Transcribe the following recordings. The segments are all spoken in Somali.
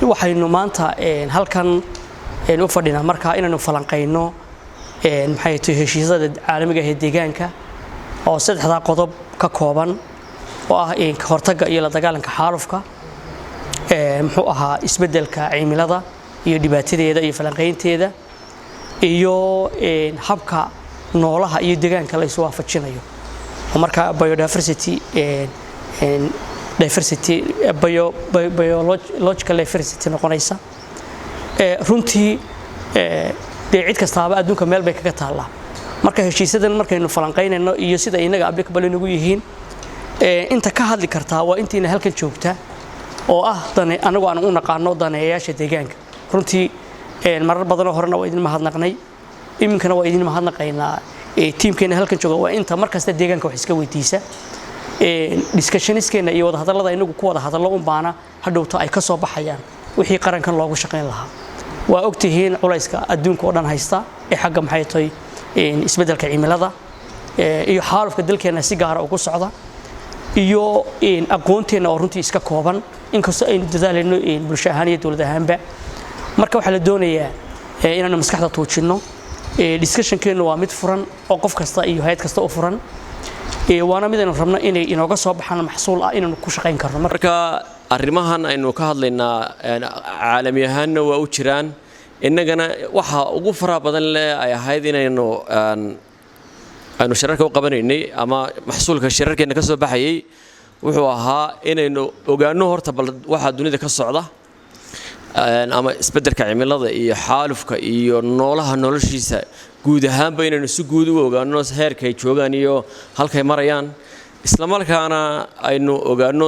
waxaynu maanta halkan u fadhinaa markaa inaanu falanqeyno maxay tahay heshiisyada caalamiga ah ee deegaanka oo saddexda qodob ka kooban oo ah ka hortagga iyo la dagaalanka xaalufka muxuu ahaa isbedelka cimilada iyo dhibaatadeeda iyo falanqeynteeda iyo habka noolaha iyo deegaanka la isku waafajinayo marka biodiversity biological diversity noqonaysa runtii cid kastaaba adduunka meel bay kaga taallaa marka heshiisyadan markaynu falanqeynayno iyo sida inaga applicable nagu yihiin inta ka hadli kartaa waa intiina halkan joogta oo ah anagu aan u naqaano daneeyayaasha deegaanka runtii marar badan oo horena waa idin mahadnaqnay iminkana waa idin mahadnaqaynaa tiimkeena halkan jooga waa inta markasta deegaanka wax iska weydiisa discussioniskeena iyo wada hadallada inagu ku wada hadallo u baana hadhowto ay ka soo baxayaan wixii qarankan loogu shaqeyn lahaa waa ogtihiin culayska adduunka oo dhan haysta ee xagga maxay tahay isbedelka cimilada iyo xaalufka dalkeena si gaar ah ugu socda iyo aqoonteena oo runtii iska kooban inkastoo aynu dadaalayno bulsho ahaan iyo dawlad ahaanba marka waxaa la doonayaa inaanu maskaxda tuujinno discussionkeenu waa mid furan oo qof kasta iyo hay'ad kasta u furan waana mid aynu rabno inay inooga soo baxaan maxsuul ah inaanu ku shaqeyn karno marka arrimahan aynu ka hadlaynaa caalami ahaanna waa u jiraan innagana waxa ugu faraha badan leh ay ahayd inaynu shirarka u qabanaynay ama maxsuulka shirarkeena ka soo baxayay wuxuu ahaa inaynu ogaano horta bal waxa dunida ka socda ama isbedelka cimilada iyo xaalufka iyo noolaha noloshiisa guud ahaanba inaynu si guud u ogaano heerka ay joogaan iyo halkay marayaan isla markaana aynu ogaano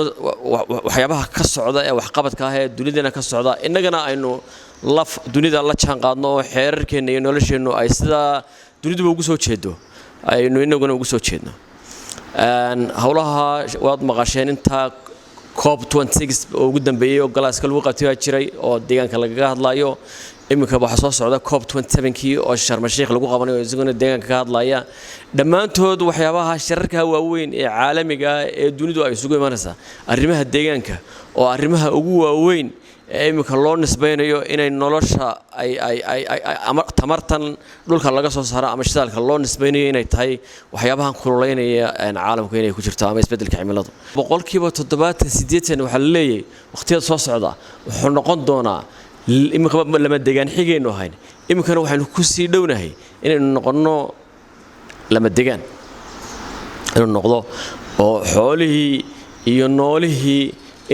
waxyaabaha ka socda ee waxqabadka ah ee dunidana ka socda innagana aynu dunida la jaan qaadno oo xeerarkeena iyo nolosheennu ay sidaa duniduba ugu soo jeedo aynu inaguna ugu soo jeedno howlaha waad maqasheen inta COP26 oo ugu dambeeyay oo galaaska lagu qabtay jiray oo deegaanka lagaga hadlayo iminka waxa soo socda COP27kii oo Sharm el-Sheikh lagu qabanayo isaguna deegaanka ka hadlaya dhammaantood waxyaabaha shirarka waaweyn ee caalamiga ee dunidu ay isugu imanaysaa arrimaha deegaanka oo arrimaha ugu waaweyn ee iminka loo nisbaynayo inay nolosha ama tamartan dhulka laga soo saaro ama shidaalka loo nisbaynayo inay tahay waxyaabahan kululeynaya caalamka inay ku jirto ama isbedelka cimiladu boqolkiiba 70-80 waxa la leeyahay waqtiyada soo socda wuxuu noqon doonaa iminka lama deegaan xigeenno ahayn iminkana waxaanu ku sii dhownahay inaynu noqono lama deegaan inuu noqdo oo xoolihii iyo noolihii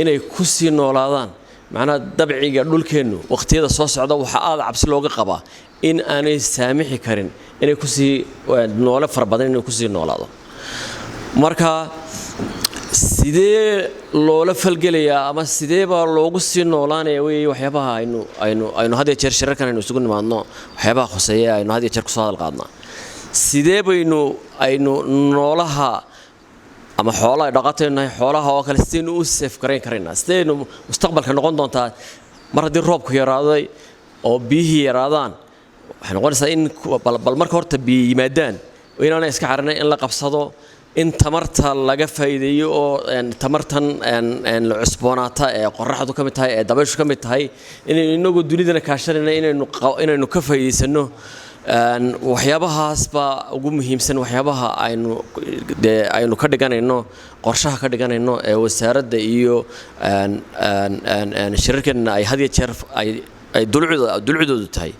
inay ku sii noolaadaan macnaha dabciga dhulkeennu waqtiyada soo socda waxa aad cabsi looga qabaa in aanay saamixi karin inay ku sii noole fara badan inay ku sii noolaado marka sidee loola falgelayaa ama sidee baa loogu sii noolaanayaa weeye waxyaabaha aynu had iyo jeer shirarkan aynu isugu nimaadno waxyaabaha khuseeya aynu had iyo jeer kusoo hadal qaadnaa sidee aynu noolaha ama xoolaha dhaqataynahay xoolaha oo kale sidaynu u safe garayn karaynaa sidaynu mustaqbalka noqon doontaa mar haddii roobku yaraaday oo biyihii yaraadaan waxay noqonaysaa in bal marka horta biyo yimaadaan inaanay iska xarinay in la qabsado in tamarta laga faa'iideeyo oo tamartan la cusboonaata ee qorraxdu ka mid tahay ee dabayshu ka mid tahay inagu dunidana kaashanayna inaynu ka faa'iideysano waxyaabahaas baa ugu muhiimsan waxyaabaha aynu ka dhiganayno qorshaha ka dhiganayno ee wasaaradda iyo shirarkeena ay had iyo jeer ay dulcidoodu tahay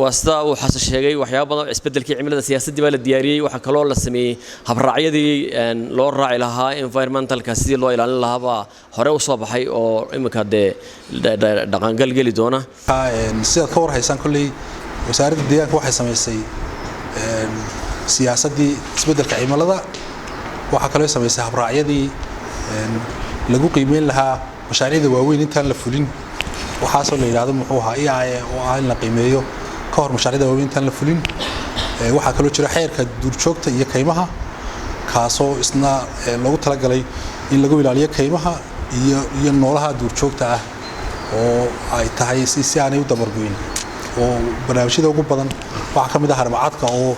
waa sida uu xasan sheegay waxyaabo badan isbedelkii cimilada siyaasadii baa la diyaariyay waxa kale oo la sameeyay habraacyadii loo raaci lahaa environmentalka sidii loo ilaalin lahaa baa hore u soo baxay oo iminka dhaqangal geli doona sida ka warhaysan kulli wasaaradda deegaanka waxay sameysay siyaasadii isbedelka cimilada waxa kale oo sameysay habraacyadii lagu qiimeyn lahaa mashaariicda waaweyn intaan la fulin waxaasoo la yiraahdo muxuu ahaa IAA oo ah in la qiimeeyo ka hor mashaariicda waaweyn intaan la fulin waxa kale oo jira xeerka duurjoogta iyo kaymaha kaasoo isna loogu talagalay in lagu ilaaliyo kaymaha iyo noolaha duurjoogta ah oo ay tahay si aanay u dabargoyn oo barnaamijyada ugu badan waxa kamid ah harmacadka oo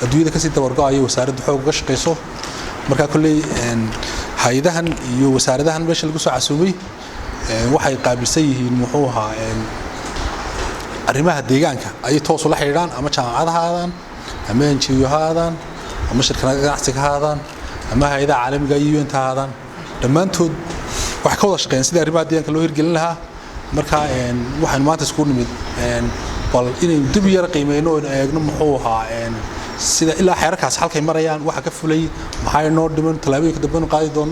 adduunyada ka sii dabargo'ayo wasaaraddu xoog uga shaqeyso marka kulli hay'adahan iyo wasaaradahan meesha lagu soo casuumay waxay qaabilsan yihiin muxuu ahaa arrimaha deegaanka ay toos ula xiriiraan ama jaamacadahaadaan ama NGO-haadaan ama shirkadaha ganacsiga haadaan ama hay'adaha caalamiga iyo UN-tahaadaan dhammaantood wax ka wada shaqeeyaan sidii arrimaha deegaanka loo hirgelin lahaa marka waxaan maanta isku nimid bal inaynu dib yar qiimeeyno oo eegno muxuu ahaa sida ilaa xeerarkaas halkay marayaan waxa ka fulay maxay noo dhiman talaabooyinka dambe qaadi doonno